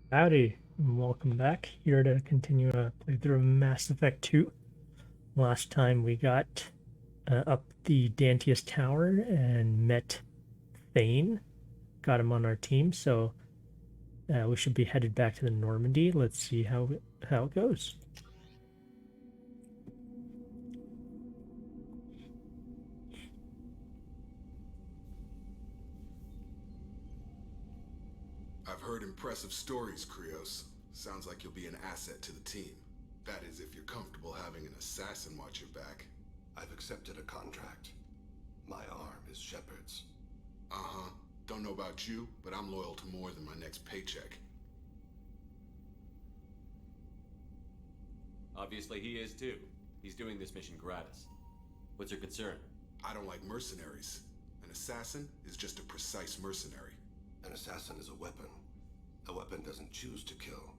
Howdy, and welcome back. Here to continue a playthrough of Mass Effect 2. Last time we got up the Dantius Tower and met Thane. Got him on our team, so we should be headed back to the Normandy. Let's see how it goes. I've heard impressive stories, Krios. Sounds like you'll be an asset to the team. That is, if you're comfortable having an assassin watch your back. I've accepted a contract. My arm is Shepard's. Uh-huh. Don't know about you, but I'm loyal to more than my next paycheck. Obviously he is too. He's doing this mission gratis. What's your concern? I don't like mercenaries. An assassin is just a precise mercenary. An assassin is a weapon. A weapon doesn't choose to kill.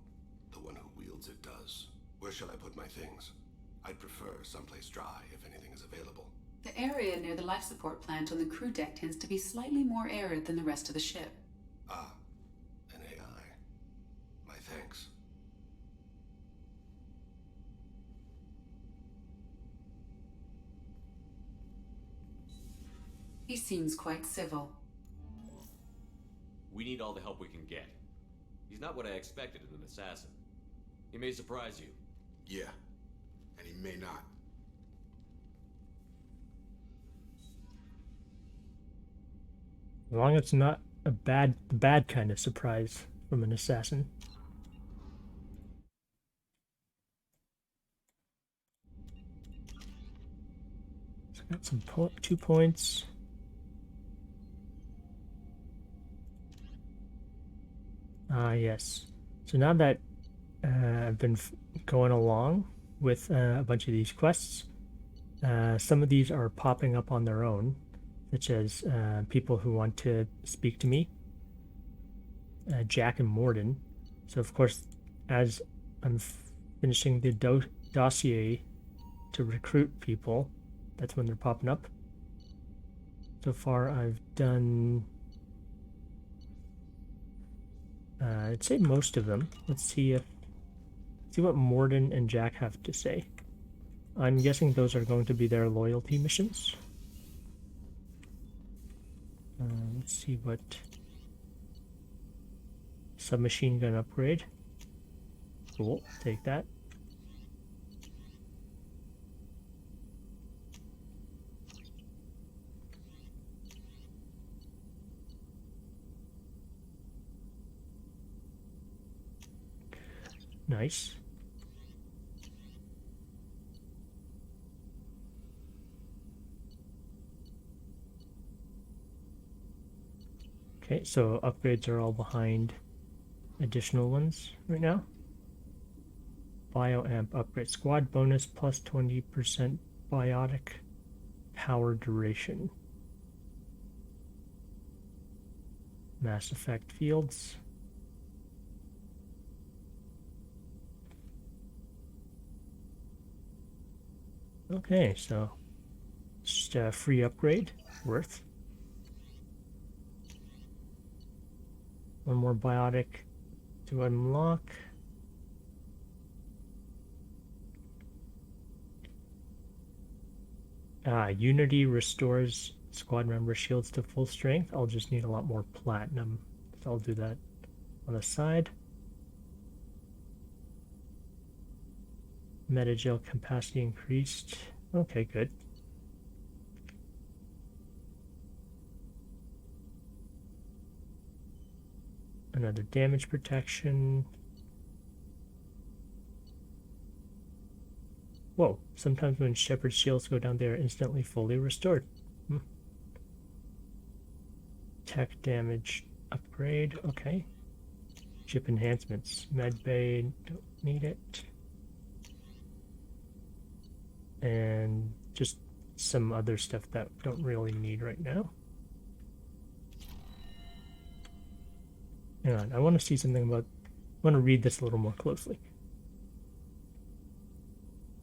The one who wields it does. Where shall I put my things? I'd prefer someplace dry if anything is available. The area near the life support plant on the crew deck tends to be slightly more arid than the rest of the ship. Ah, an AI. My thanks. He seems quite civil. We need all the help we can get. He's not what I expected in an assassin. He may surprise you. Yeah, and he may not. As long as it's not a bad kind of surprise from an assassin. So got some 2 points. Yes. So now that I've been going along with a bunch of these quests, some of these are popping up on their own, such as people who want to speak to me, Jack and Morden. So of course, as I'm finishing the dossier to recruit people, that's when they're popping up. So far I've done I'd say most of them. Let's see what Morden and Jack have to say. I'm guessing those are going to be their loyalty missions. Let's see what submachine gun upgrade. Cool, take that. Nice. Okay, so upgrades are all behind additional ones right now. Bioamp upgrade. Squad bonus plus 20% biotic power duration. Mass effect fields. Okay, so just a free upgrade worth. One more biotic to unlock. Unity restores squad member shields to full strength. I'll just need a lot more platinum, so I'll do that on the side. Metagel capacity increased. Okay, good. Another damage protection. Whoa, sometimes when Shepard's shields go down, they are instantly fully restored. Tech damage upgrade, okay. Ship enhancements. Medbay, don't need it. And just some other stuff that don't really need right now. Hang on, I want to see something about, I want to read this a little more closely.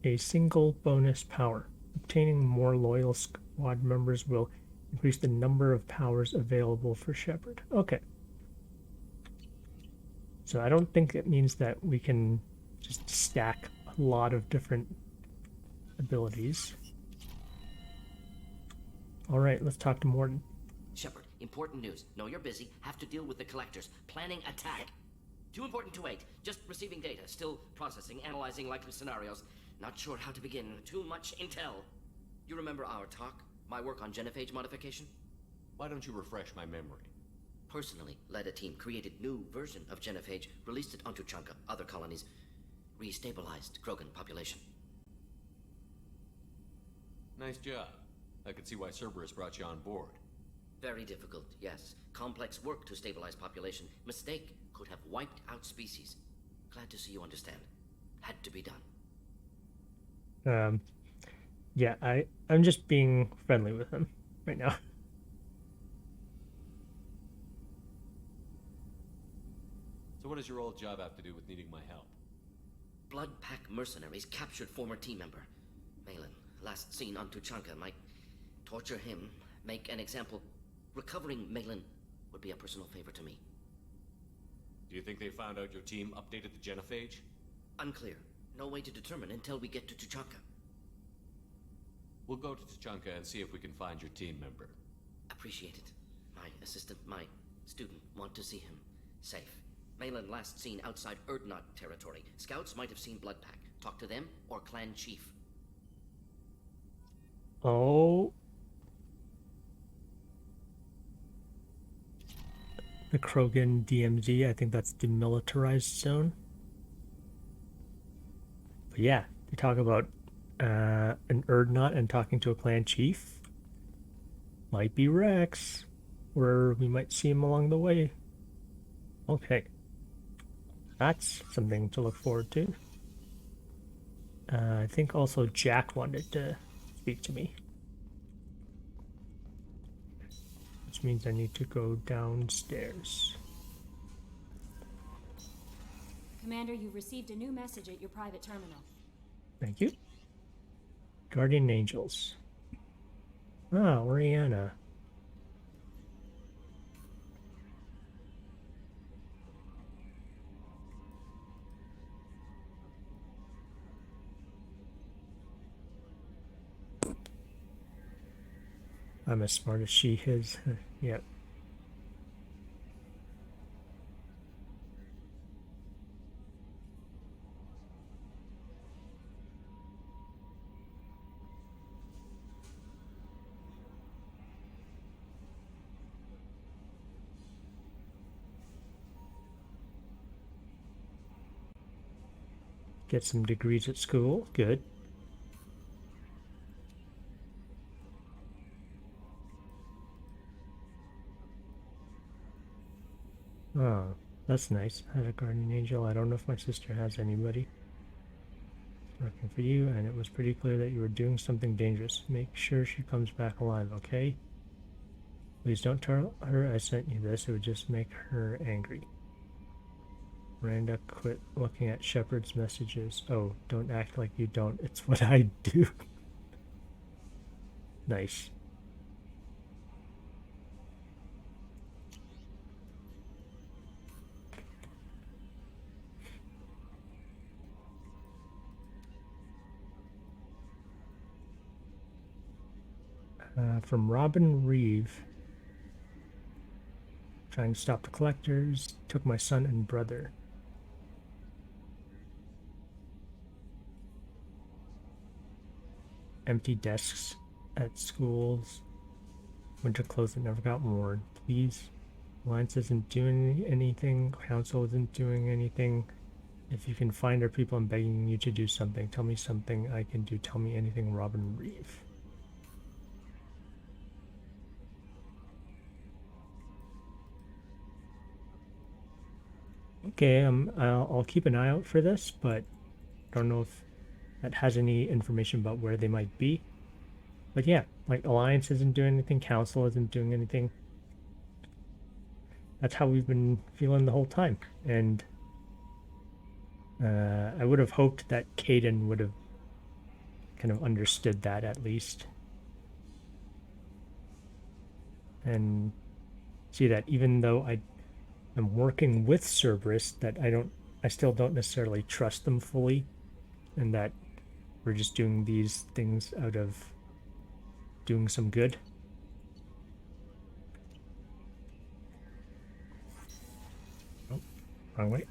A single bonus power. Obtaining more loyal squad members will increase the number of powers available for Shepard. Okay. So I don't think it means that we can just stack a lot of different abilities. All right, let's talk to Morton. Shepard, important news. Know you're busy. Have to deal with the collectors. Planning attack. Too important to wait. Just receiving data. Still processing, analyzing likely scenarios. Not sure how to begin. Too much intel. You remember our talk? My work on genophage modification? Why don't you refresh my memory? Personally led a team, created new version of genophage, released it onto Tuchanka, other colonies, restabilized Krogan population. Nice job. I can see why Cerberus brought you on board. Very difficult, yes. Complex work to stabilize population. Mistake could have wiped out species. Glad to see you understand. Had to be done. Yeah, I'm just being friendly with him right now. So what does your old job have to do with needing my help? Blood Pack mercenaries captured former team member. Malin, last seen on Tuchanka, might torture him, make an example. Recovering Malin would be a personal favor to me. Do you think they found out your team updated the genophage? Unclear. No way to determine until we get to Tuchanka. We'll go to Tuchanka and see if we can find your team member. Appreciate it. My assistant, my student, want to see him. Safe. Malin last seen outside Erdnot territory. Scouts might have seen Blood Pack. Talk to them or clan chief. Oh. The Krogan DMZ, I think that's demilitarized zone. But yeah, they talk about an Erdnot and talking to a clan chief. Might be Rex, or we might see him along the way. Okay. That's something to look forward to. I think also Jack wanted to speak to me. Which means I need to go downstairs. Commander, you've received a new message at your private terminal. Thank you. Guardian Angels. Ah, Oriana. I'm as smart as she is. Yep. Get some degrees at school. Good. Oh, that's nice. I had a guardian angel. I don't know if my sister has anybody. Working for you, and it was pretty clear that you were doing something dangerous. Make sure she comes back alive, okay? Please don't tell her I sent you this. It would just make her angry. Miranda, quit looking at Shepard's messages. Oh, don't act like you don't. It's what I do. Nice. From Robin Reeve. Trying to stop the collectors. Took my son and brother. Empty desks at schools. Winter clothes that never got worn. Please. Alliance isn't doing anything. Council isn't doing anything. If you can find our people, I'm begging you to do something. Tell me something I can do. Tell me anything, Robin Reeve. Okay, I'll keep an eye out for this, but I don't know if that has any information about where they might be. But yeah, like Alliance isn't doing anything, Council isn't doing anything. That's how we've been feeling the whole time. And I would have hoped that Caden would have kind of understood that at least. And see that even though I I'm working with Cerberus, that I still don't necessarily trust them fully, and that we're just doing these things out of doing some good. Oh, wrong way.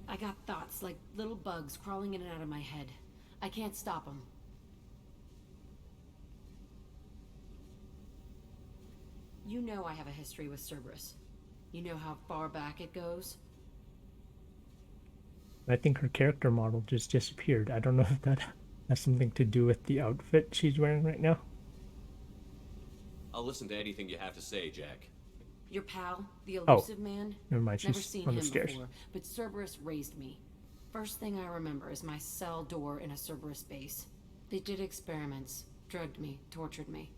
I got thoughts like little bugs crawling in and out of my head. I can't stop them. You know I have a history with Cerberus. You know how far back it goes? I think her character model just disappeared. I don't know if that has something to do with the outfit she's wearing right now. I'll listen to anything you have to say, Jack. Your pal, the elusive man? Never mind, Never she's seen on the him stairs. before, but Cerberus raised me. First thing I remember is my cell door in a Cerberus base. They did experiments, drugged me, tortured me.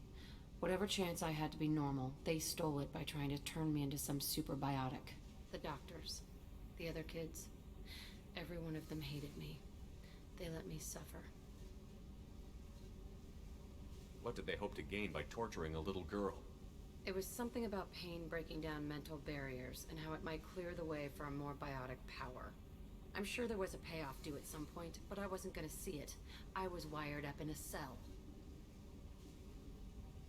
Whatever chance I had to be normal, they stole it by trying to turn me into some superbiotic. The doctors, the other kids, every one of them hated me. They let me suffer. What did they hope to gain by torturing a little girl? It was something about pain breaking down mental barriers and how it might clear the way for a more biotic power. I'm sure there was a payoff due at some point, but I wasn't gonna see it. I was wired up in a cell.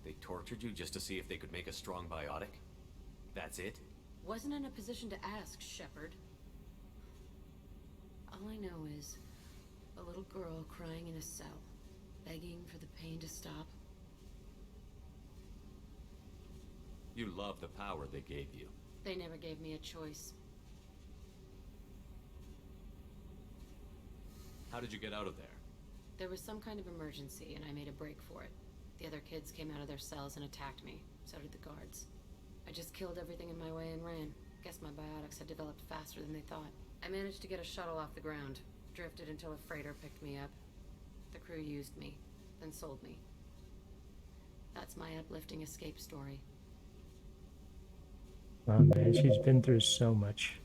They tortured you just to see if they could make a strong biotic? That's it? Wasn't in a position to ask, Shepard. All I know is a little girl crying in a cell, begging for the pain to stop. You love the power they gave you. They never gave me a choice. How did you get out of there? There was some kind of emergency, and I made a break for it. The other kids came out of their cells and attacked me. So did the guards. I just killed everything in my way and ran. Guess my biotics had developed faster than they thought. I managed to get a shuttle off the ground. Drifted until a freighter picked me up. The crew used me, then sold me. That's my uplifting escape story. Oh man, she's been through so much.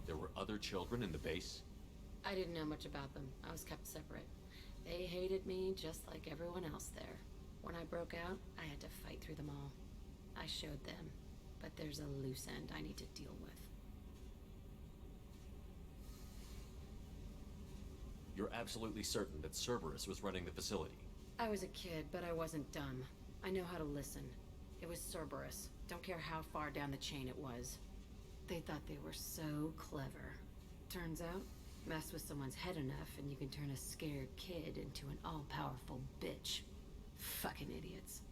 There were other children in the base? I didn't know much about them. I was kept separate. They hated me just like everyone else there. When I broke out, I had to fight through them all. I showed them, but there's a loose end I need to deal with. You're absolutely certain that Cerberus was running the facility? I was a kid, but I wasn't dumb. I know how to listen. It was Cerberus. Don't care how far down the chain it was. They thought they were so clever. Turns out, mess with someone's head enough and you can turn a scared kid into an all-powerful bitch. Fucking idiots.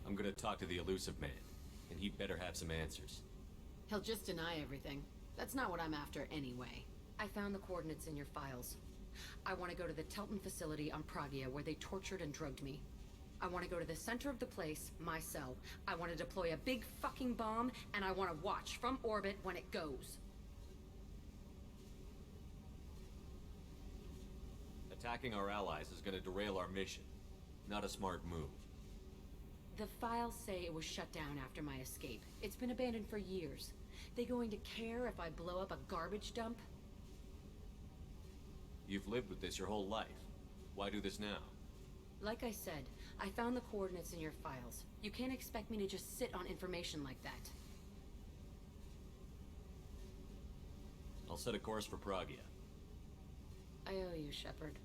I'm gonna talk to the elusive man, and he'd better have some answers. He'll just deny everything. That's not what I'm after anyway. I found the coordinates in your files. I want to go to the Telton facility on Pragia where they tortured and drugged me. I want to go to the center of the place, my cell. I want to deploy a big fucking bomb, and I want to watch from orbit when it goes. Attacking our allies is gonna derail our mission. Not a smart move. The files say it was shut down after my escape. It's been abandoned for years. They going to care if I blow up a garbage dump? You've lived with this your whole life. Why do this now? Like I said, I found the coordinates in your files. You can't expect me to just sit on information like that. I'll set a course for Pragia. I owe you, Shepard.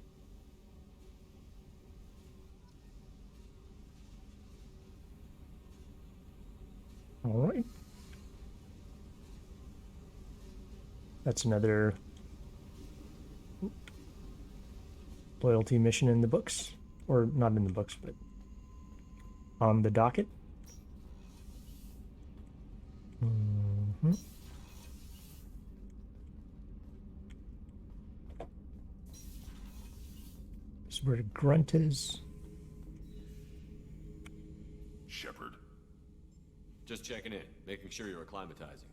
All right. That's another loyalty mission in the books. Or not in the books, but on the docket. Mm-hmm. This is where Grunt is. Shepard. Just checking in. Making sure you're acclimatizing.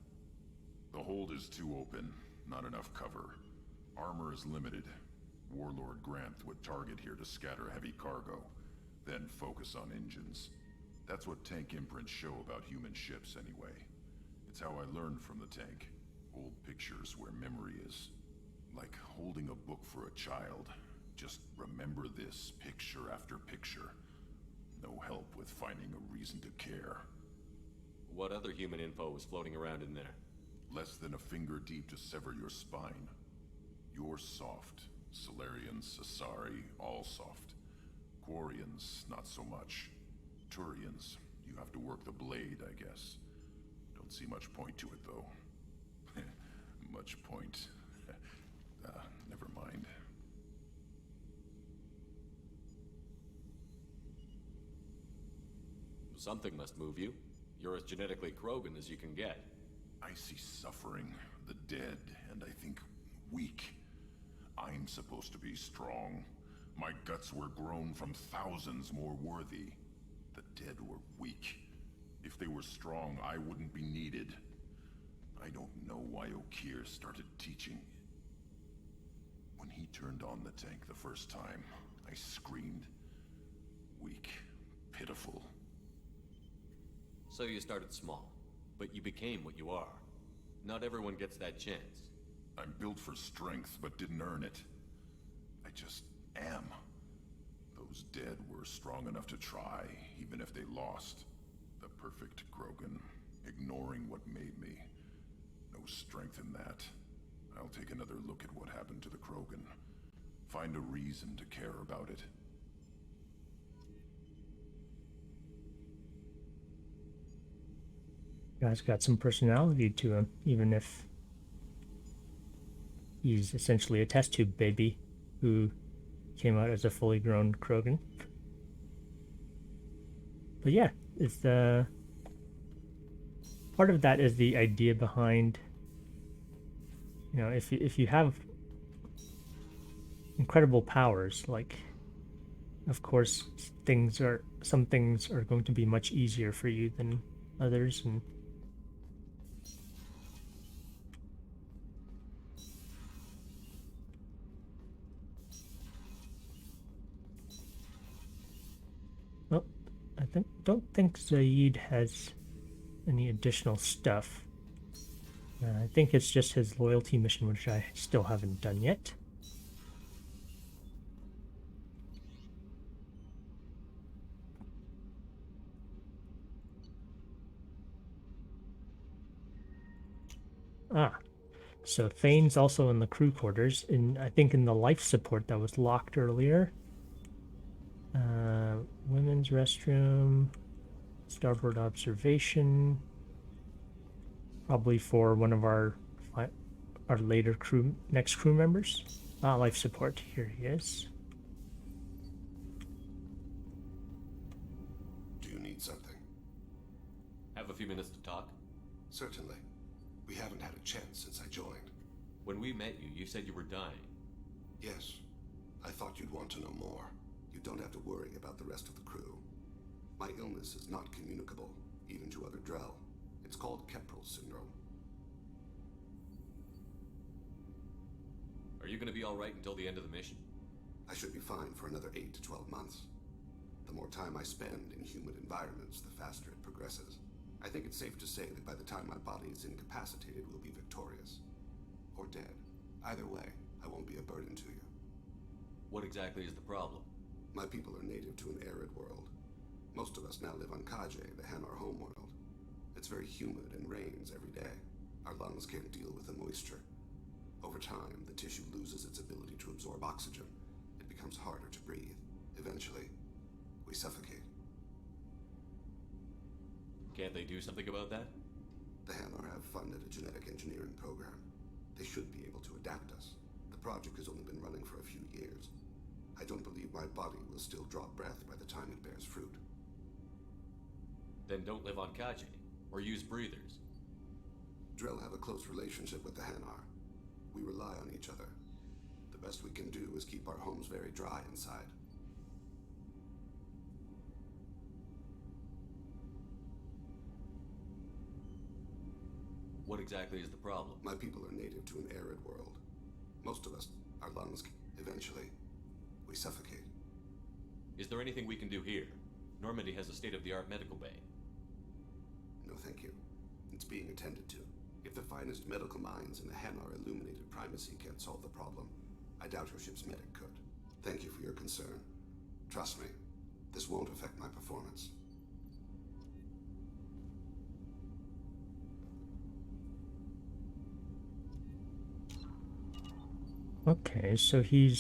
The hold is too open, not enough cover. Armor is limited. Warlord Grant would target here to scatter heavy cargo, then focus on engines. That's what tank imprints show about human ships anyway. It's how I learned from the tank. Old pictures where memory is. Like holding a book for a child. Just remember this picture after picture. No help with finding a reason to care. What other human info was floating around in there? Less than a finger deep to sever your spine. You're soft. Solarians, Asari, all soft. Quarians, not so much. Turians, you have to work the blade, I guess. Don't see much point to it, though. Much point. Never mind. Something must move you. You're as genetically Krogan as you can get. I see suffering, the dead, and I think weak. I'm supposed to be strong. My guts were grown from thousands more worthy. The dead were weak. If they were strong, I wouldn't be needed. I don't know why Okeer started teaching. When he turned on the tank the first time, I screamed. Weak, pitiful. So you started small, but you became what you are. Not everyone gets that chance. I'm built for strength, but didn't earn it. I just am. Those dead were strong enough to try, even if they lost. The perfect Krogan, ignoring what made me. No strength in that. I'll take another look at what happened to the Krogan. Find a reason to care about it. Guy's got some personality to him, even if he's essentially a test tube baby who came out as a fully grown Krogan. But yeah, it's part of that is the idea behind, you know, if you have incredible powers, like, of course some things are going to be much easier for you than others, and I don't think Zaid has any additional stuff. I think it's just his loyalty mission, which I still haven't done yet. So Thane's also in the crew quarters, I think in the life support that was locked earlier. Women's restroom, starboard observation, probably for one of our later next crew members. Life support, here he is. Do you need something? Have a few minutes to talk? Certainly. We haven't had a chance since I joined. When we met you, you said you were dying. Yes. I thought you'd want to know more. You don't have to worry about the rest of the crew. My illness is not communicable, even to other Drell. It's called Keprel syndrome. Are you going to be all right until the end of the mission? I should be fine for another 8 to 12 months. The more time I spend in humid environments, the faster it progresses. I think it's safe to say that by the time my body is incapacitated, we'll be victorious. Or dead. Either way, I won't be a burden to you. What exactly is the problem? My people are native to an arid world. Most of us now live on Kaje, the Hanar homeworld. It's very humid and rains every day. Our lungs can't deal with the moisture. Over time, the tissue loses its ability to absorb oxygen. It becomes harder to breathe. Eventually, we suffocate. Can't they do something about that? The Hanar have funded a genetic engineering program. They should be able to adapt us. The project has only been running for a few years. I don't believe my body will still draw breath by the time it bears fruit. Then don't live on Kaje, or use breathers. Drell have a close relationship with the Hanar. We rely on each other. The best we can do is keep our homes very dry inside. What exactly is the problem? My people are native to an arid world. Most of us, our lungs, eventually, we suffocate. Is there anything we can do here? Normandy has a state-of-the-art medical bay. No, thank you. It's being attended to. If the finest medical minds in the Hanar illuminated primacy can't solve the problem, I doubt your ship's medic could. Thank you for your concern. Trust me, this won't affect my performance. Okay, so he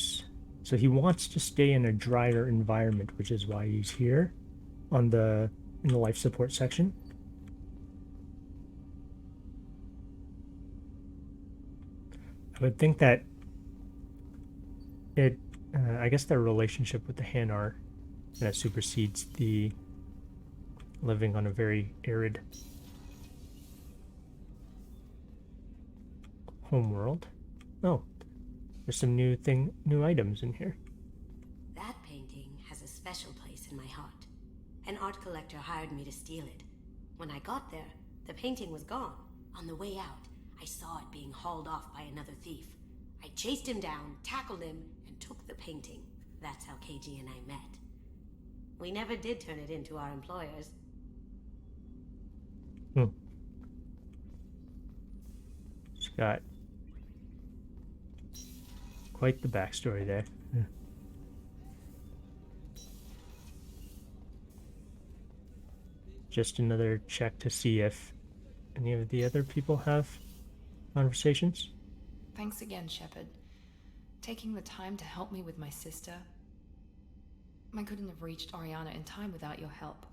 wants to stay in a drier environment, which is why he's here in the life support section. I would think that I guess their relationship with the Hanar that supersedes the living on a very arid homeworld. Oh, there's some new items in here. That painting has a special place in my heart. An art collector hired me to steal it. When I got there, the painting was gone. On the way out, I saw it being hauled off by another thief. I chased him down, tackled him, and took the painting. That's how KG and I met. We never did turn it into our employers. It's got quite the backstory there. Yeah. Just another check to see if any of the other people have conversations. Thanks again, Shepard. Taking the time to help me with my sister. I couldn't have reached Oriana in time without your help.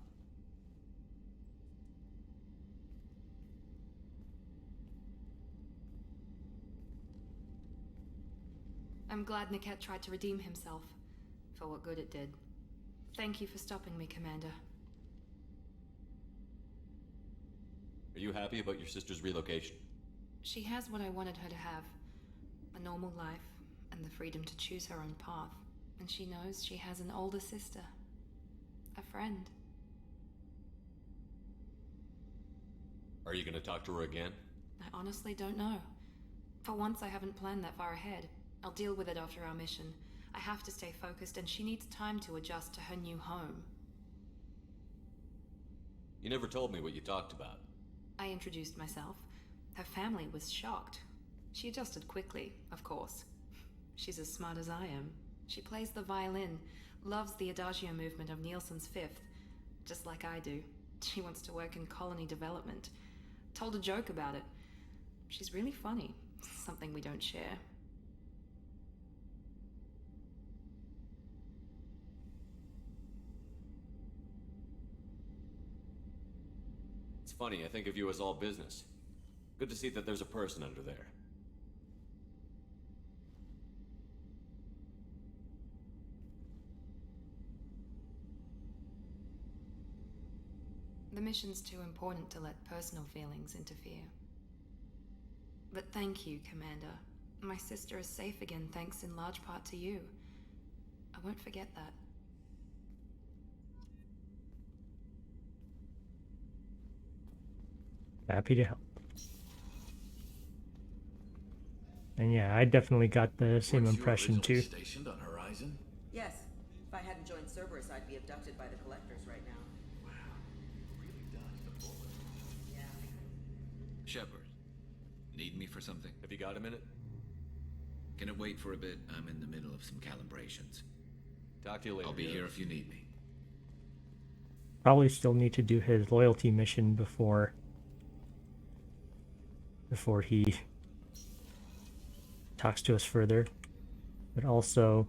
I'm glad Niket tried to redeem himself, for what good it did. Thank you for stopping me, Commander. Are you happy about your sister's relocation? She has what I wanted her to have. A normal life, and the freedom to choose her own path. And she knows she has an older sister. A friend. Are you gonna talk to her again? I honestly don't know. For once, I haven't planned that far ahead. I'll deal with it after our mission. I have to stay focused, and she needs time to adjust to her new home. You never told me what you talked about. I introduced myself. Her family was shocked. She adjusted quickly, of course. She's as smart as I am. She plays the violin, loves the Adagio movement of Nielsen's Fifth, just like I do. She wants to work in colony development. Told a joke about it. She's really funny, something we don't share. It's funny, I think of you as all business. Good to see that there's a person under there. The mission's too important to let personal feelings interfere. But thank you, Commander. My sister is safe again thanks in large part to you. I won't forget that. Happy to help. And yeah, I definitely got the same impression too. Stationed on Horizon? Yes. If I hadn't joined Cerberus, I'd be abducted by the Collectors right now. Wow. Really dodged a bullet. Yeah. Shepard, need me for something? Have you got a minute? Can it wait for a bit? I'm in the middle of some calibrations. Talk to you later. I'll be here if you need me. Probably still need to do his loyalty mission before he talks to us further. But also,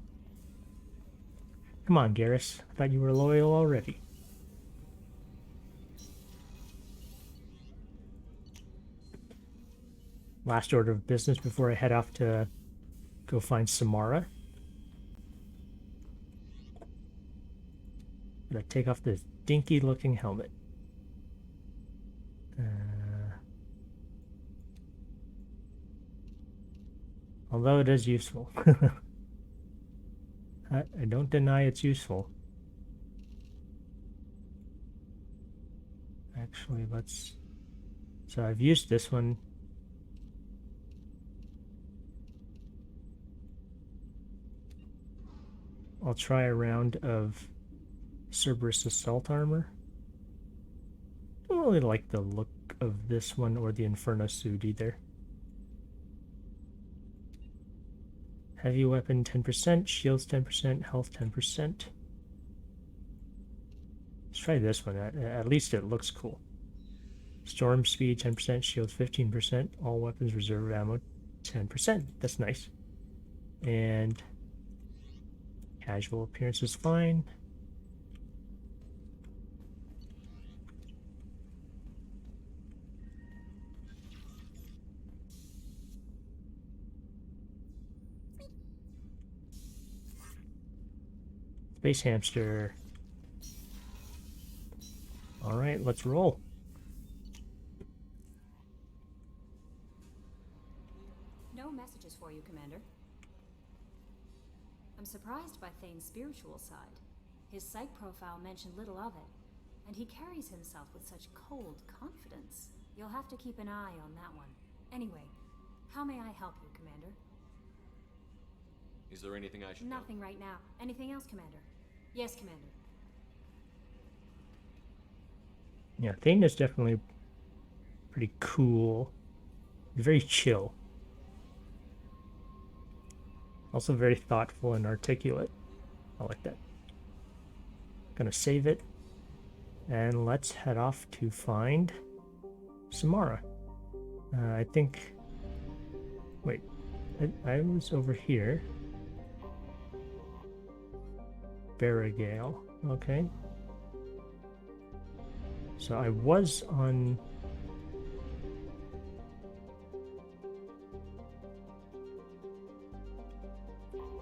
come on, Garrus. I thought you were loyal already. Last order of business before I head off to go find Samara. Gotta take off this dinky looking helmet. Although it is useful. I don't deny it's useful. Actually, let's... So I've used this one I'll try a round of Cerberus assault armor. I don't really like the look of this one or the Inferno suit either. Heavy weapon 10%, shields 10%, health 10%. Let's try this one. At least it looks cool. Storm speed 10%, shields 15%, all weapons reserve ammo 10%. That's nice. And casual appearance is fine. Space hamster. All right, let's roll. No messages for you, Commander. I'm surprised by Thane's spiritual side. His psych profile mentioned little of it, and he carries himself with such cold confidence. You'll have to keep an eye on that one. Anyway, how may I help you, Commander? Is there anything I should know? Nothing right now. Anything else, Commander? Yes, Commander. Yeah, Thane is definitely pretty cool. Very chill. Also very thoughtful and articulate. I like that. Gonna save it. And let's head off to find Samara. I think... Wait. I was over here. Barrigale. Okay. So I was on...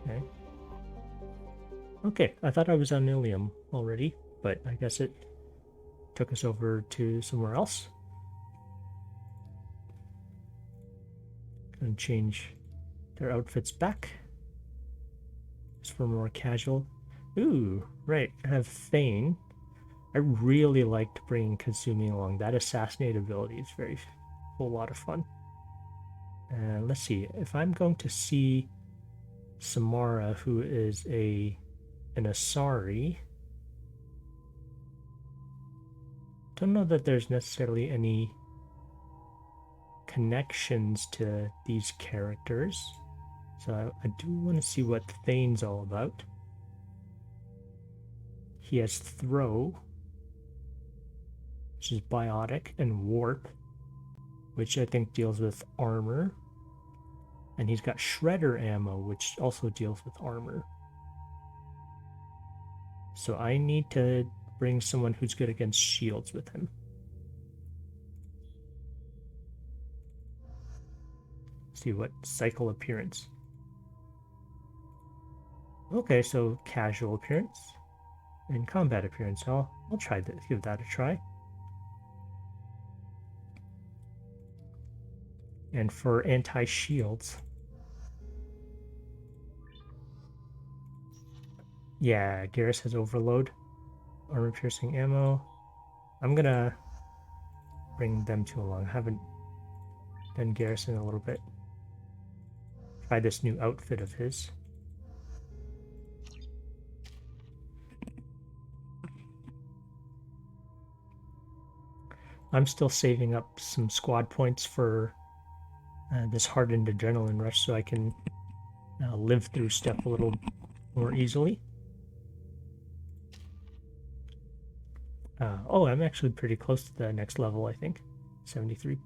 Okay. Okay, I thought I was on Ilium already, but I guess it took us over to somewhere else. Gonna change their outfits back. Just for more casual. Ooh, right, I have Thane. I really liked bringing Kasumi along. That assassinate ability is very whole lot of fun. Let's see, if I'm going to see Samara, who is an Asari, don't know that there's necessarily any connections to these characters. So I do want to see what Thane's all about. He has Throw, which is biotic, and Warp, which I think deals with armor. And he's got Shredder ammo, which also deals with armor. So I need to bring someone who's good against shields with him. See what cycle appearance. Okay, so casual appearance and combat appearance. I'll try that. Give that a try. And for anti-shields, yeah, Garrus has overload, armor-piercing ammo. I'm gonna bring them two along. I haven't done Garrus in a little bit. Try this new outfit of his. I'm still saving up some squad points for this hardened adrenaline rush so I can live through stuff a little more easily. Oh, I'm actually pretty close to the next level, I think. 73.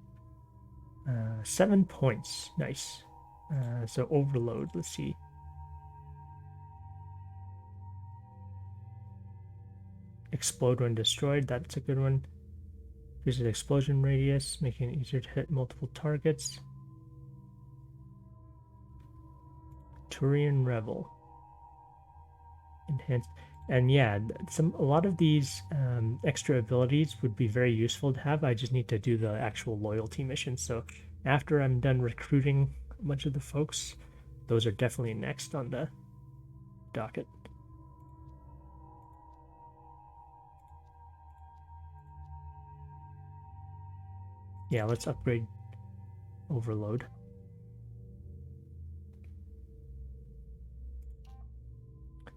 7 points. Nice. So overload, let's see. Explode when destroyed, that's a good one. Increases explosion radius, making it easier to hit multiple targets. Turian Revel. Enhanced. And yeah, a lot of these extra abilities would be very useful to have. I just need to do the actual loyalty missions. So after I'm done recruiting a bunch of the folks, those are definitely next on the docket. Yeah, let's upgrade overload.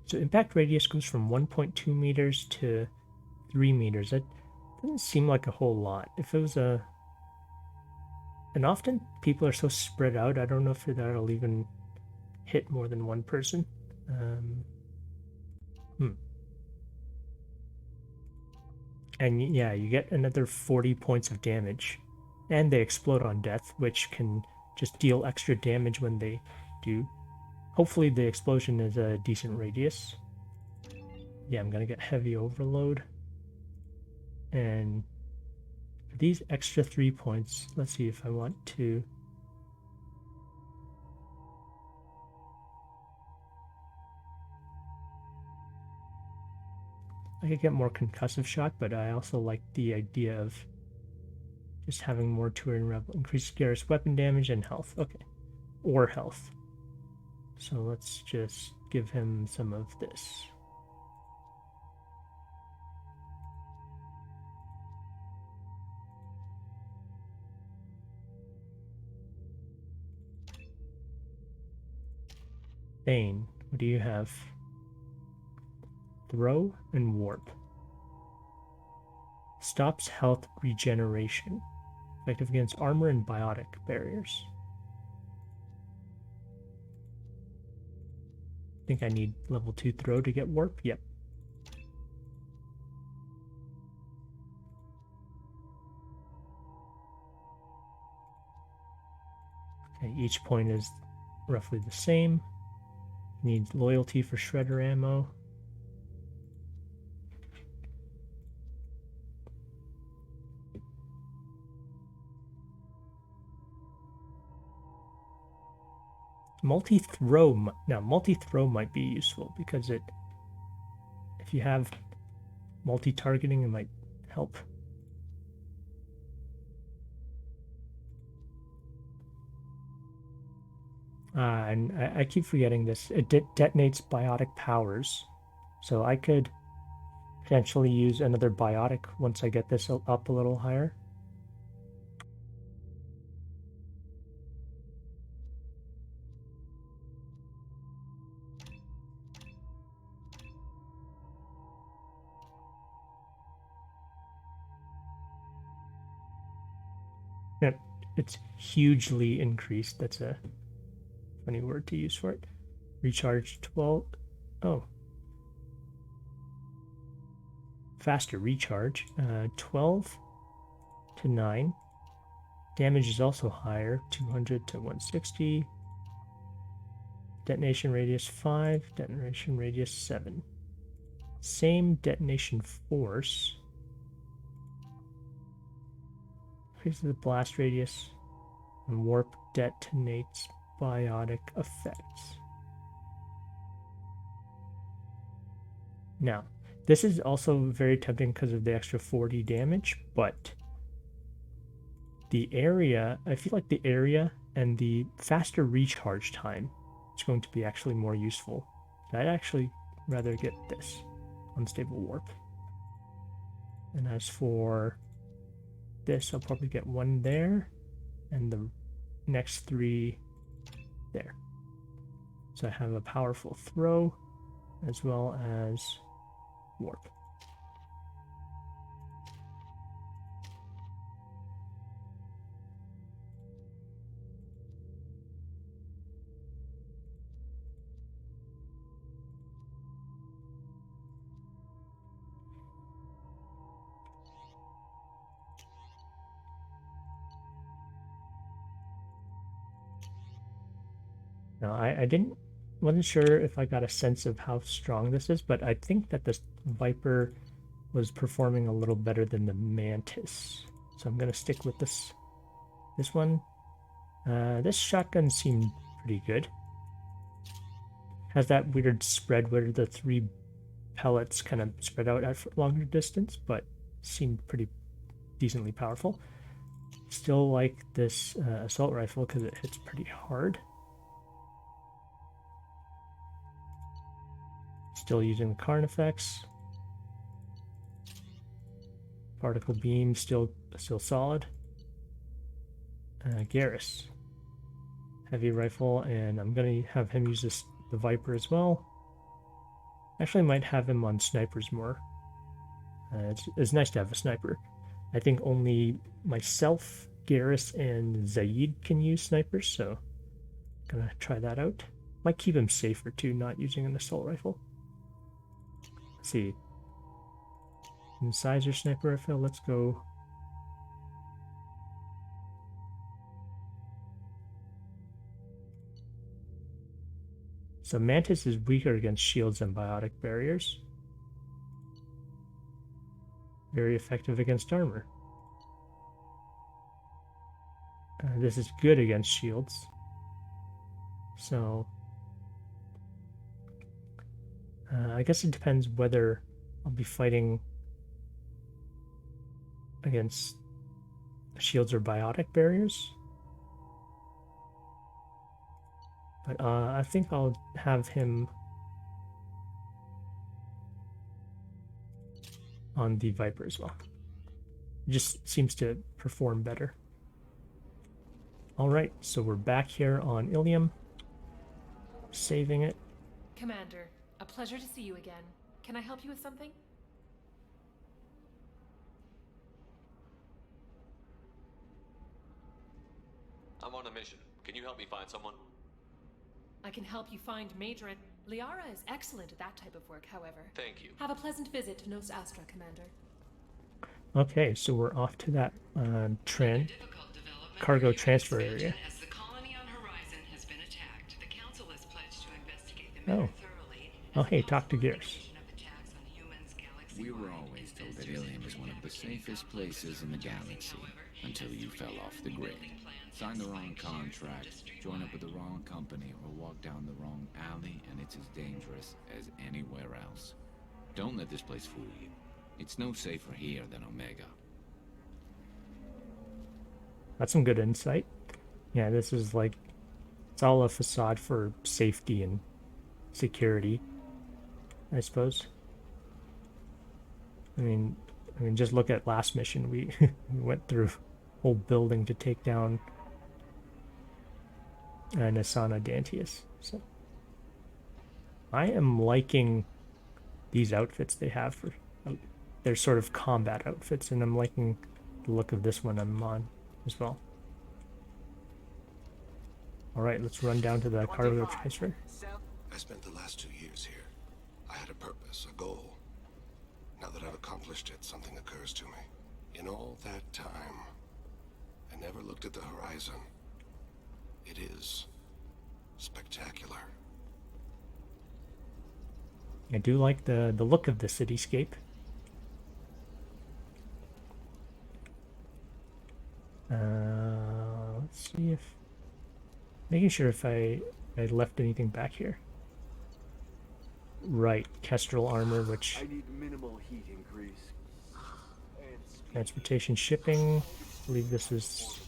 So impact radius goes from 1.2 meters to 3 meters. That doesn't seem like a whole lot. If it was a... And often people are so spread out, I don't know if that'll even hit more than one person. And yeah, you get another 40 points of damage. And they explode on death, which can just deal extra damage when they do. Hopefully the explosion is a decent radius. Yeah, I'm gonna get heavy overload. And for these extra 3 points, let's see if I want to... I could get more concussive shock, but I also like the idea of just having more Turin Rebel. Increased Garrus weapon damage and health. Okay. Or health. So let's just give him some of this. Bane, what do you have? Throw and warp. Stops health regeneration. Effective against armor and biotic barriers. Think I need level 2 throw to get warp? Yep. Okay, each point is roughly the same. Needs loyalty for shredder ammo. Multi-throw might be useful because if you have multi-targeting, it might help. And I keep forgetting this. It detonates biotic powers, so I could potentially use another biotic once I get this up a little higher. It's hugely increased. That's a funny word to use for it. Recharge 12. Oh. Faster recharge. 12 to 9. Damage is also higher. 200 to 160. Detonation radius 5. Detonation radius 7. Same detonation force. Increases the blast radius, and warp detonates biotic effects. Now, this is also very tempting because of the extra 40 damage, but the area, I feel like the area and the faster recharge time is going to be actually more useful. I'd actually rather get this, unstable warp. And as for this, I'll probably get one there and the next 3 there. So I have a powerful throw as well as warp. Now, I wasn't sure if I got a sense of how strong this is, but I think that this Viper was performing a little better than the Mantis. So I'm going to stick with this one. This shotgun seemed pretty good. Has that weird spread where the 3 pellets kind of spread out at longer distance, but seemed pretty decently powerful. Still like this assault rifle because it hits pretty hard. Still using the Karn effects. Particle beam still solid. Garrus. Heavy rifle, and I'm gonna have him use the Viper as well. Actually, I might have him on snipers more. It's nice to have a sniper. I think only myself, Garrus, and Zaid can use snipers, so gonna try that out. Might keep him safer too, not using an assault rifle. Let's see. Incisor sniper rifle, let's go. So Mantis is weaker against shields and biotic barriers. Very effective against armor. This is good against shields. So I guess it depends whether I'll be fighting against shields or biotic barriers. But I think I'll have him on the Viper as well. It just seems to perform better. Alright, so we're back here on Ilium. Saving it. Commander, a pleasure to see you again. Can I help you with something? I'm on a mission. Can you help me find someone? I can help you find Madron. Liara is excellent at that type of work, however. Thank you. Have a pleasant visit to Nos Astra, Commander. Okay, so we're off to that cargo transfer area. Oh, hey, talk to Gears. We were always told that Ilium is one of the safest places in the galaxy until you fell off the grid. Sign the wrong contract, join up with the wrong company, or walk down the wrong alley, and it's as dangerous as anywhere else. Don't let this place fool you. It's no safer here than Omega. That's some good insight. Yeah, this is like, it's all a facade for safety and security, I suppose. I mean, just look at last mission. We went through a whole building to take down Nasana Dantius. So I am liking these outfits they have for they're sort of combat outfits, and I'm liking the look of this one I'm on as well. Alright, let's run down to the cargo transfer. I spent the last 2 years here. I had a purpose, a goal. Now that I've accomplished it, something occurs to me. In all that time, I never looked at the horizon. It is spectacular. I do like the look of the cityscape. Let's see if... Making sure if I left anything back here. Right, Kestrel armor, which... I need minimal heat increase. Transportation, shipping. I believe this is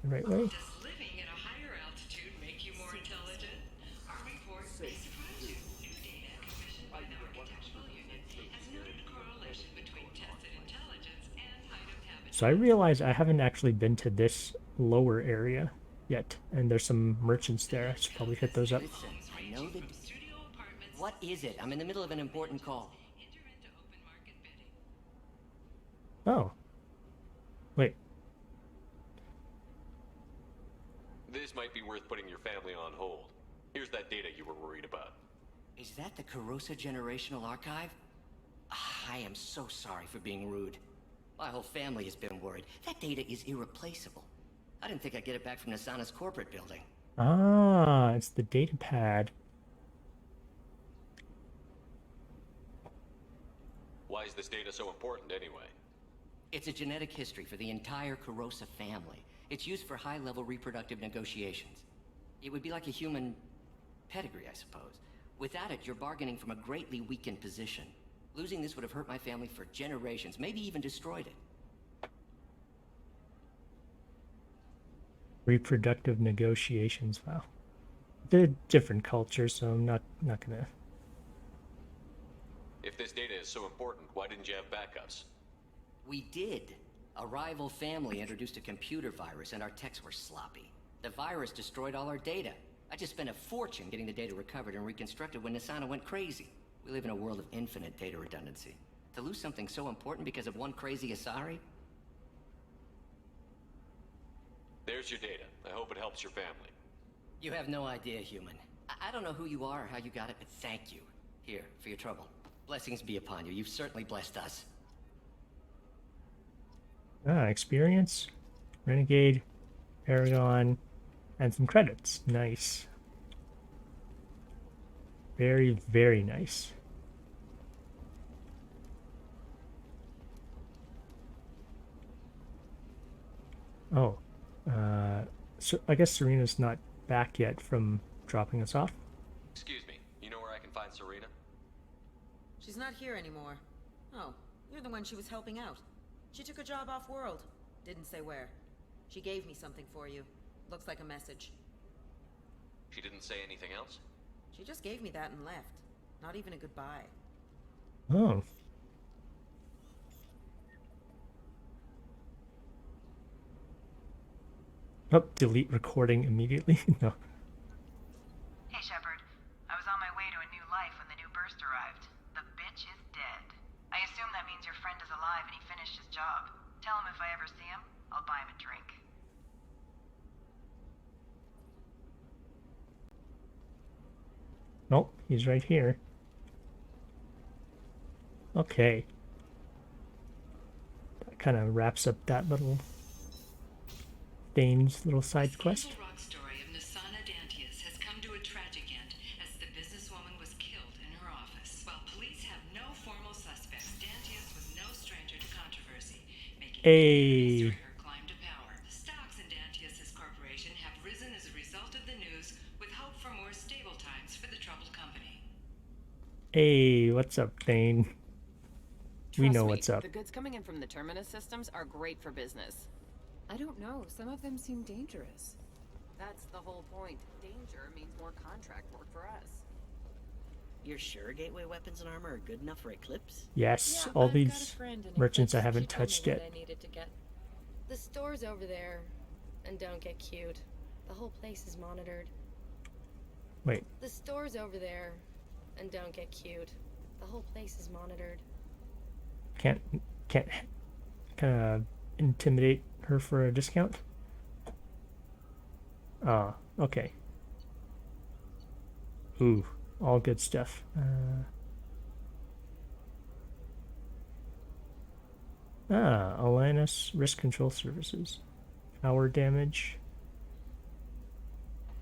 the right way. So I realize I haven't actually been to this lower area yet, and there's some merchants there. I should probably hit those up. Listen, I know that... What is it? I'm in the middle of an important call. Oh. Wait. This might be worth putting your family on hold. Here's that data you were worried about. Is that the Carosa Generational Archive? I am so sorry for being rude. My whole family has been worried. That data is irreplaceable. I didn't think I'd get it back from Nasana's corporate building. Ah, it's the data pad. Why is this data so important anyway? It's a genetic history for the entire Carosa family. It's used for high-level reproductive negotiations. It would be like a human pedigree, I suppose. Without it, you're bargaining from a greatly weakened position. Losing this would have hurt my family for generations, maybe even destroyed it. Reproductive negotiations, wow. They're different cultures, so I'm not gonna... If this data is so important, why didn't you have backups? We did. A rival family introduced a computer virus and our techs were sloppy. The virus destroyed all our data. I just spent a fortune getting the data recovered and reconstructed when Nasana went crazy. We live in a world of infinite data redundancy. To lose something so important because of one crazy Asari? There's your data. I hope it helps your family. You have no idea, human. I don't know who you are or how you got it, but thank you. Here, for your trouble. Blessings be upon you. You've certainly blessed us. Experience, Renegade, Paragon, and some credits. Nice. Very, very nice. Oh, so I guess Serena's not back yet from dropping us off. Excuse me. You know where I can find Serena? She's not here anymore. Oh, you're the one she was helping out. She took a job off-world. Didn't say where. She gave me something for you. Looks like a message. She didn't say anything else? She just gave me that and left. Not even a goodbye. Oh. Oh, delete recording immediately. No. Hey, Shepard. I was on my way to a new life when the new burst arrived. The bitch is dead. I assume that means your friend is alive and he finished his job. Tell him if I ever see him, I'll buy him a drink. Nope, he's right here. Okay. That kind of wraps up that little Dane's little side quest. The rock story of Nasana Dantius has come to a tragic end as the businesswoman was killed in her office. While police have no formal suspects, Dantius was no stranger to controversy, making Hey. her climb to power. The stocks in Dantius's corporation have risen as a result of the news, with hope for more stable times for the troubled company. Hey, what's up, Dane? We know what's up. The goods coming in from the Terminus systems are great for business. I don't know. Some of them seem dangerous. That's the whole point. Danger means more contract work for us. You're sure gateway weapons and armor are good enough for Eclipse? Yes, all these merchants I haven't touched yet. The store's over there. And don't get cute. The whole place is monitored. Wait. The store's over there. And don't get cute. The whole place is monitored. Can't kind of intimidate her for a discount? Ah, okay. Ooh, all good stuff. Alanus Risk Control Services. Power damage.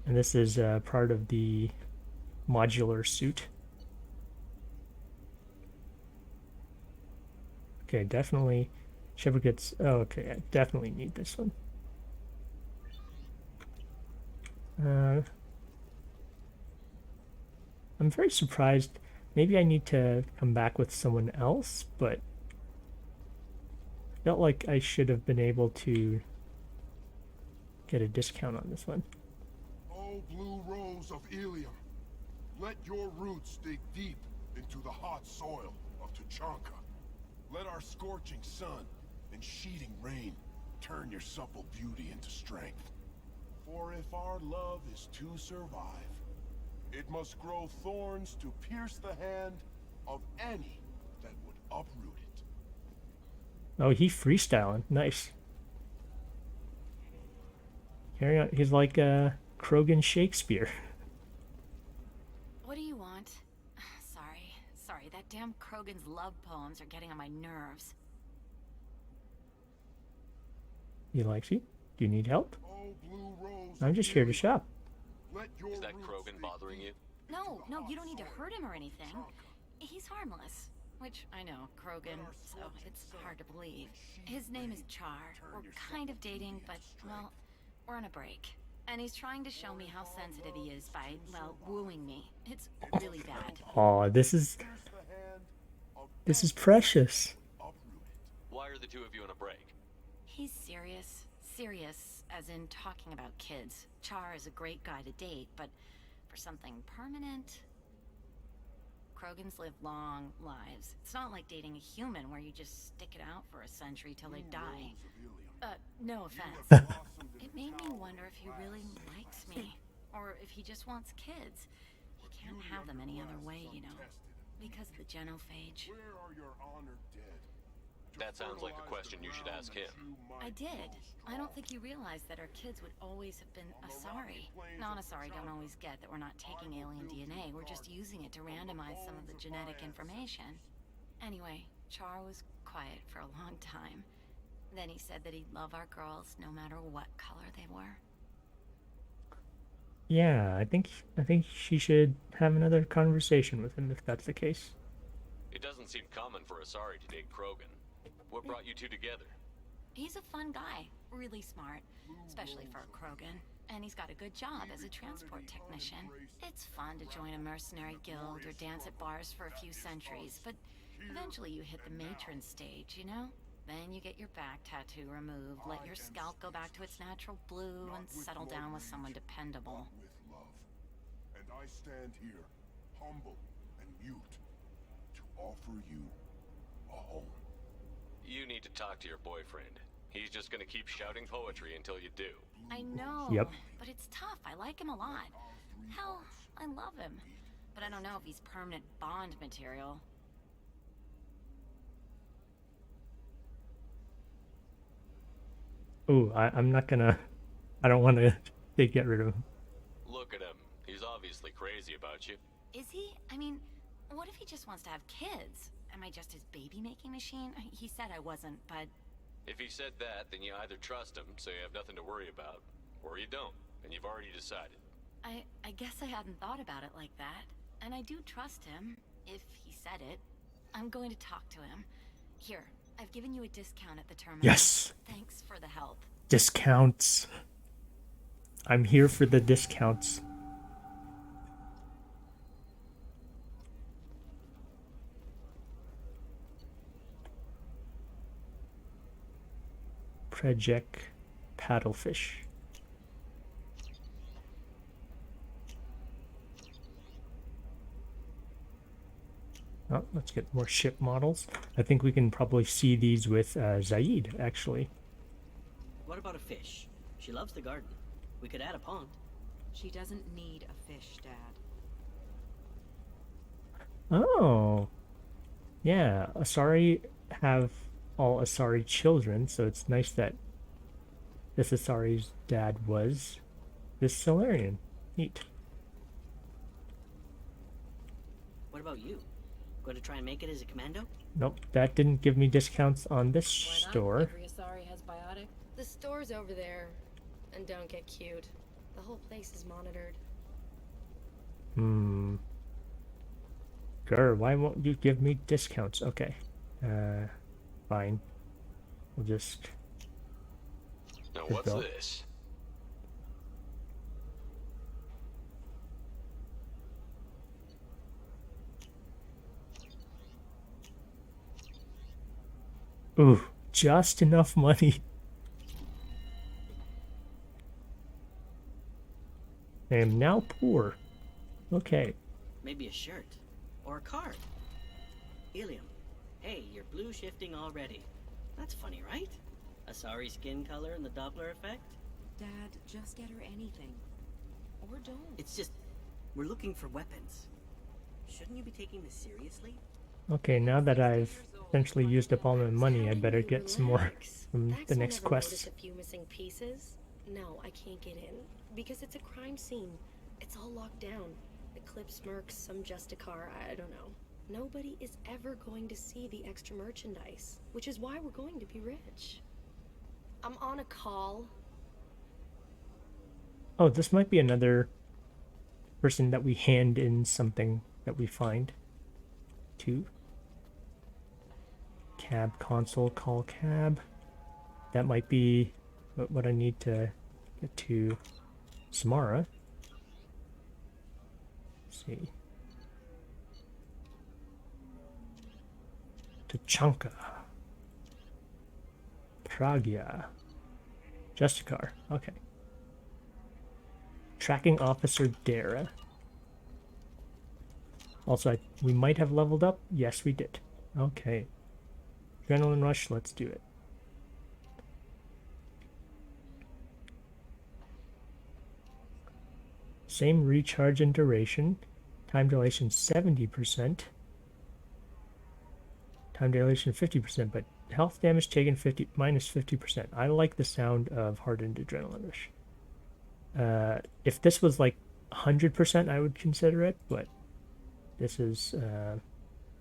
And this is part of the modular suit. Okay, definitely. Shepard gets... Oh, okay, I definitely need this one. I'm very surprised. Maybe I need to come back with someone else, but I felt like I should have been able to get a discount on this one. Oh, blue rose of Ilium, let your roots dig deep into the hot soil of Tuchanka. Let our scorching sun and sheeting rain turn your supple beauty into strength. For if our love is to survive, it must grow thorns to pierce the hand of any that would uproot it. Oh, he freestyling. Nice. Carry on. He's like Krogan Shakespeare. What do you want? Sorry, that damn Krogan's love poems are getting on my nerves. He likes you? Do you need help? I'm just here to shop. Is that Krogan bothering you? No, you don't need to hurt him or anything. He's harmless. Which, I know, Krogan, so it's hard to believe. His name is Char. We're kind of dating, but, well, we're on a break. And he's trying to show me how sensitive he is by, well, wooing me. It's really bad. Aw, this is precious. Why are the two of you on a break? He's serious. Serious, as in talking about kids. Char is a great guy to date, but for something permanent... Krogans live long lives. It's not like dating a human where you just stick it out for a century till they die. No offense. It made me wonder if he really likes me, or if he just wants kids. He can't have them any other way, you know. Because of the genophage. Where are your honored dead? That sounds like a question you should ask him. I did. I don't think you realized that our kids would always have been Asari. Non-Asari don't always get that we're not taking alien DNA, we're just using it to randomize some of the genetic information. Anyway, Char was quiet for a long time. Then he said that he'd love our girls no matter what color they were. Yeah, I think she should have another conversation with him if that's the case. It doesn't seem common for Asari to date Krogan. What brought you two together? He's a fun guy, really smart, especially for a Krogan. And he's got a good job as a transport technician. It's fun to join a mercenary guild or dance at bars for a few centuries, but eventually you hit the matron stage, you know? Then you get your back tattoo removed, let your scalp go back to its natural blue, and settle down with someone dependable. With love. And I stand here, humble and mute, to offer you a home. You need to talk to your boyfriend. He's just gonna keep shouting poetry until you do. I know, Yep. But it's tough. I like him a lot. Hell, I love him. But I don't know if he's permanent Bond material. Ooh, I'm not gonna... I don't want to get rid of him. Look at him. He's obviously crazy about you. Is he? I mean, what if he just wants to have kids? Am I just his baby-making machine? He said I wasn't, but... If he said that, then you either trust him, so you have nothing to worry about, or you don't, and you've already decided. I guess I hadn't thought about it like that. And I do trust him, if he said it. I'm going to talk to him. Here, I've given you a discount at the terminal. Yes! Thanks for the help. Discounts. I'm here for the discounts. Project paddlefish. Oh, let's get more ship models. I think we can probably see these with Zaid, actually. What about a fish? She loves the garden. We could add a pond. She doesn't need a fish, Dad. Oh. Yeah, Asari have all Asari children, so it's nice that this Asari's dad was this Solarian. Neat. What about you? Going to try and make it as a commando? Nope, that didn't give me discounts on this store. Every Asari has biotic. The store's over there. And don't get cute. The whole place is monitored. Grr, why won't you give me discounts? Okay. Fine. We'll just... Now what's this? Ooh, just enough money. I am now poor. Okay. Maybe a shirt. Or a card. Helium. Hey, you're blue shifting already. That's funny, right? Asari skin color and the Doppler effect? Dad, just get her anything. Or don't. It's just, we're looking for weapons. Shouldn't you be taking this seriously? Okay, now that I've essentially used up all my money, I better get some more from the next quests. A few missing pieces. No, I can't get in because it's a crime scene. It's all locked down. Eclipse mercs, some Justicar, I don't know. Nobody is ever going to see the extra merchandise, which is why we're going to be rich. I'm on a call. Oh, this might be another person that we hand in something that we find to. Cab console, call cab. That might be what I need to get to Samara. Let's see. Tachanka. Pragya. Justicar. Okay. Tracking Officer Dara. Also, we might have leveled up. Yes, we did. Okay. Adrenaline rush, let's do it. Same recharge and duration. Time dilation 70%. time dilation 50%, but health damage taken minus 50%. I like the sound of hardened adrenaline rush. If this was like 100%, I would consider it, but this is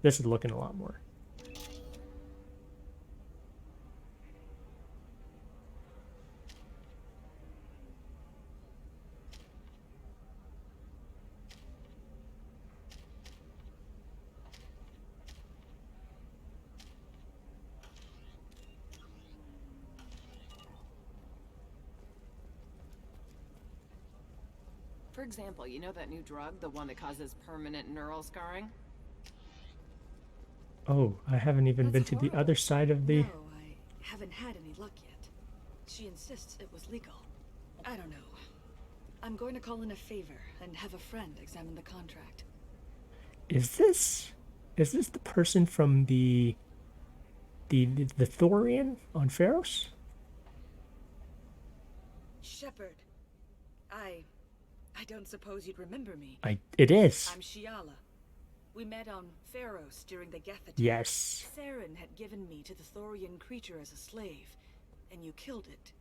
looking a lot more. For example, you know that new drug, the one that causes permanent neural scarring? Oh, I haven't even been to the other side of the... No, I haven't had any luck yet. She insists it was legal. I don't know. I'm going to call in a favor and have a friend examine the contract. Is this the person from the Thorian on Pharos? Shepard, I don't suppose you'd remember me. It is. I'm Shiala. We met on Pharos during the Geth attack. Yes. Saren had given me to the Thorian creature as a slave, and you killed it,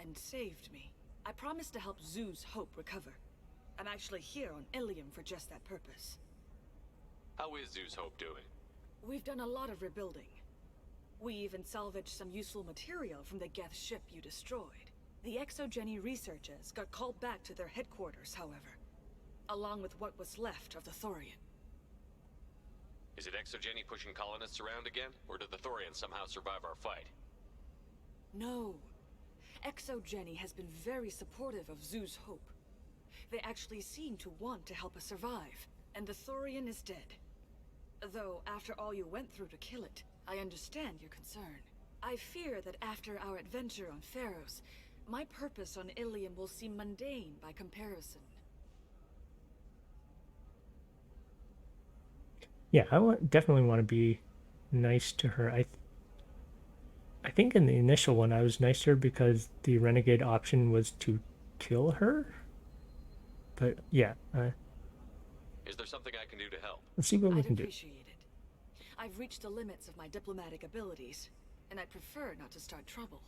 and saved me. I promised to help Zeus Hope recover. I'm actually here on Ilium for just that purpose. How is Zeus Hope doing? We've done a lot of rebuilding. We even salvaged some useful material from the Geth ship you destroyed. The Exogeny researchers got called back to their headquarters, however, along with what was left of the Thorian. Is it Exogeny pushing colonists around again, or did the Thorians somehow survive our fight? No. Exogeny has been very supportive of Zeus Hope. They actually seem to want to help us survive, and the Thorian is dead. Though, after all you went through to kill it, I understand your concern. I fear that after our adventure on Pharos, my purpose on Ilium will seem mundane by comparison. Yeah, definitely want to be nice to her. I think in the initial one I was nicer because the renegade option was to kill her. But yeah, Is there something I can do to help? Let's see what we I'd can do. appreciate it. I've reached the limits of my diplomatic abilities, and I'd prefer not to start trouble.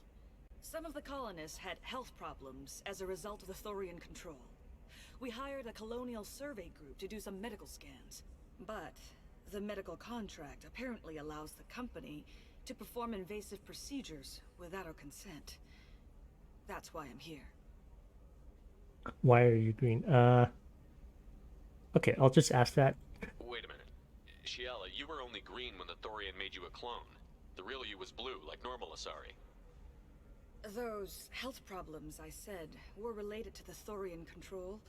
Some of the colonists had health problems as a result of the Thorian control. We hired a colonial survey group to do some medical scans, but the medical contract apparently allows the company to perform invasive procedures without our consent. That's why I'm here. Why are you green? Okay, I'll just ask that. Wait a minute. Shiala, you were only green when the Thorian made you a clone. The real you was blue, like normal Asari. Those health problems I said were related to the Thorian control.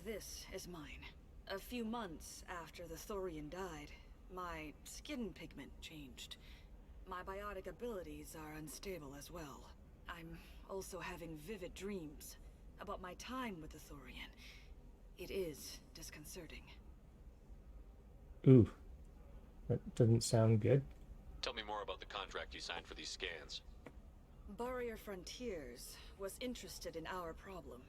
This is mine. A few months after the Thorian died, my skin pigment changed. My biotic abilities are unstable as well. I'm also having vivid dreams about my time with the Thorian. It is disconcerting. Ooh, that doesn't sound good. Tell me more about the contract you signed for these scans. Barrier Frontiers was interested in our problem.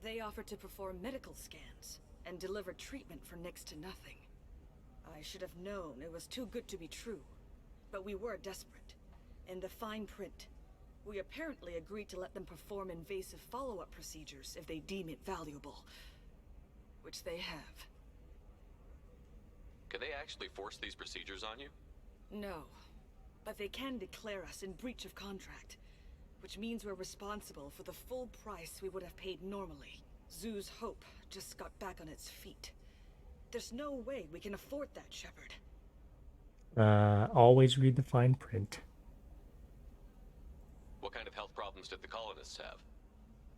They offered to perform medical scans and deliver treatment for next to nothing. I should have known it was too good to be true, but we were desperate. In the fine print, we apparently agreed to let them perform invasive follow-up procedures if they deem it valuable, which they have. Can they actually force these procedures on you? No, but they can declare us in breach of contract, which means we're responsible for the full price we would have paid normally. Zeus Hope just got back on its feet. There's no way we can afford that, Shepard. Always read the fine print. What kind of health problems did the colonists have?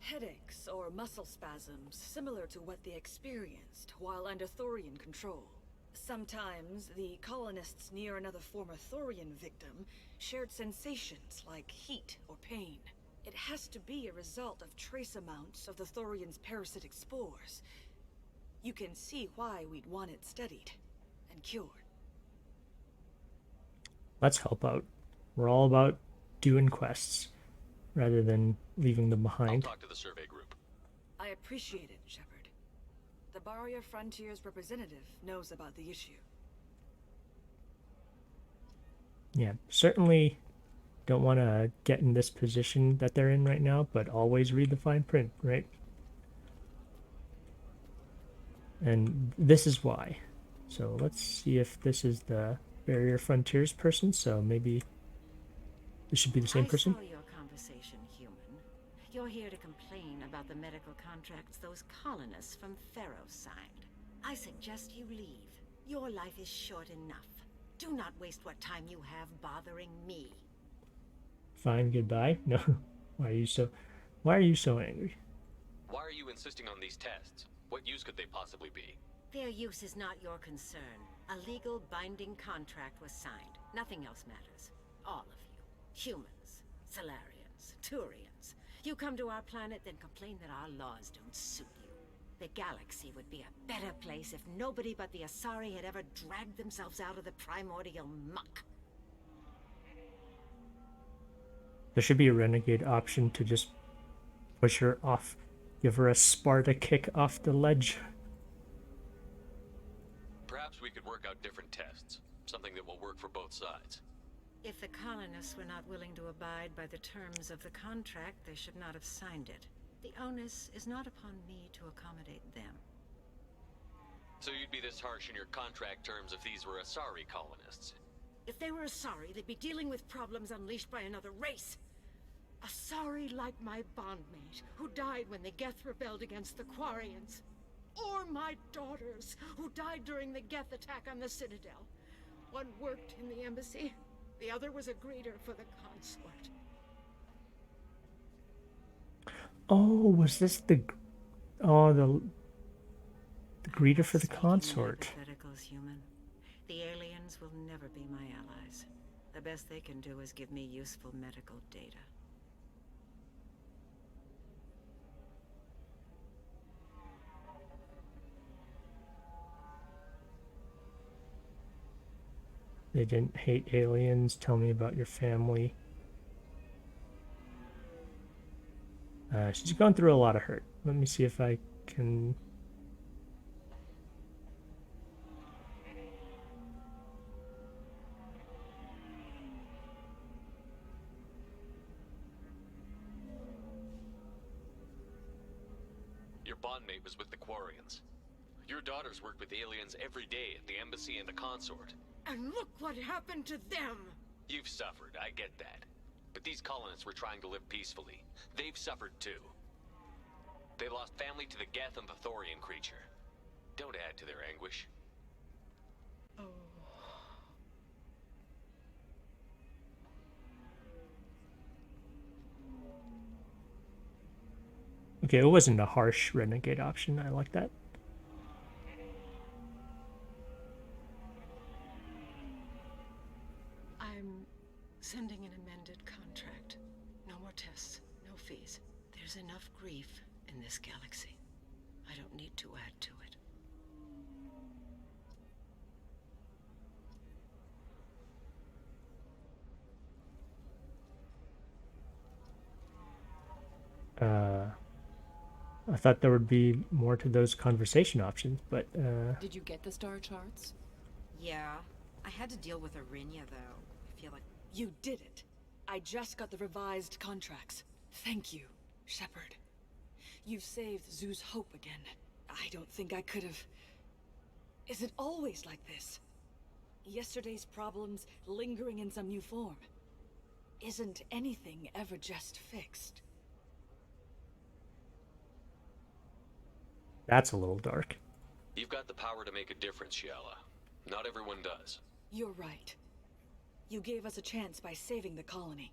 Headaches or muscle spasms similar to what they experienced while under Thorian control. Sometimes the colonists near another former Thorian victim shared sensations like heat or pain. It has to be a result of trace amounts of the Thorian's parasitic spores. You can see why we'd want it studied and cured. Let's help out. We're all about doing quests rather than leaving them behind. I'll talk to the survey group. I appreciate it, Shepard. The Barrier Frontiers representative knows about the issue. Yeah, certainly don't want to get in this position that they're in right now, but always read the fine print, right? And this is why. So let's see if this is the Barrier Frontiers person, so maybe this should be the same person. I saw your conversation, human. You're here to complain about the medical contracts those colonists from Pharaoh signed. I suggest you leave. Your life is short enough. Do not waste what time you have bothering me. Fine, goodbye. No. Why are you so angry? Why are you insisting on these tests? What use could they possibly be? Their use is not your concern. A legal binding contract was signed. Nothing else matters. All of you. Humans, Solarians, Turians. You come to our planet, then complain that our laws don't suit you. The galaxy would be a better place if nobody but the Asari had ever dragged themselves out of the primordial muck. There should be a renegade option to just push her off. Give her a Sparta kick off the ledge. Perhaps we could work out different tests. Something that will work for both sides. If the colonists were not willing to abide by the terms of the contract, they should not have signed it. The onus is not upon me to accommodate them. So you'd be this harsh in your contract terms if these were Asari colonists? If they were Asari, they'd be dealing with problems unleashed by another race. Asari like my bondmate, who died when the Geth rebelled against the Quarians. Or my daughters, who died during the Geth attack on the Citadel. One worked in the embassy, the other was a greeter for the consort. Oh, was this the greeter for the consort? Human. The aliens will never be my allies. The best they can do is give me useful medical data. They didn't hate aliens. Tell me about your family. She's going through a lot of hurt. Let me see if I can... Your bondmate was with the Quarians. Your daughters worked with aliens every day at the embassy and the consort. And look what happened to them! You've suffered, I get that. But these colonists were trying to live peacefully. They've suffered too. They lost family to the Geth and the Thorian creature. Don't add to their anguish. Oh. Okay, it wasn't a harsh renegade option. I like that. I'm sending an amended contract. No more tests, no fees. There's enough grief in this galaxy. I don't need to add to it. I thought there would be more to those conversation options, but Did you get the star charts? Yeah. I had to deal with Arinya, though. I feel like... You did it. I just got the revised contracts. Thank you, Shepard. You've saved Zoo's hope again. I don't think I could have... Is it always like this? Yesterday's problems lingering in some new form. Isn't anything ever just fixed? that's a little dark. You've got the power to make a difference, Shiala. Not everyone does. You're right. You gave us a chance by saving the colony.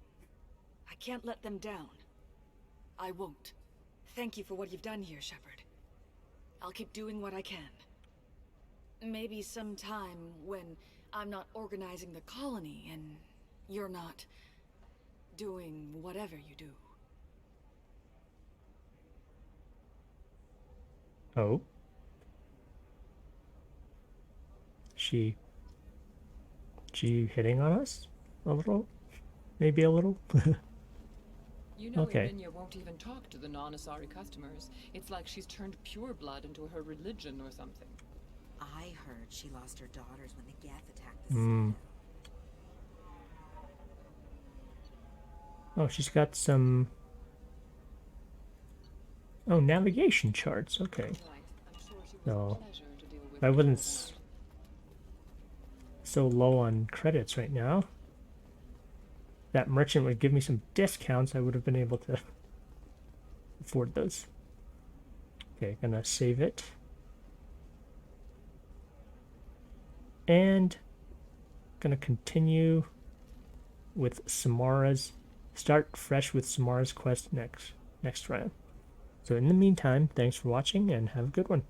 I can't let them down. I won't. Thank you for what you've done here, Shepard. I'll keep doing what I can. Maybe sometime when I'm not organizing the colony and you're not doing whatever you do. Oh. She hitting on us? A little? Maybe a little? You know, Okay. Irinya won't even talk to the non-Asari customers. It's like she's turned pure blood into her religion or something. I heard she lost her daughters when the Geth attacked the Hmm. Citadel. Oh, she's got some... Oh, navigation charts. Okay. So, if I wasn't so low on credits right now, that merchant would give me some discounts, I would have been able to afford those. Okay, gonna save it. And gonna continue with Samara's, start fresh with Samara's quest next round. So in the meantime, thanks for watching and have a good one.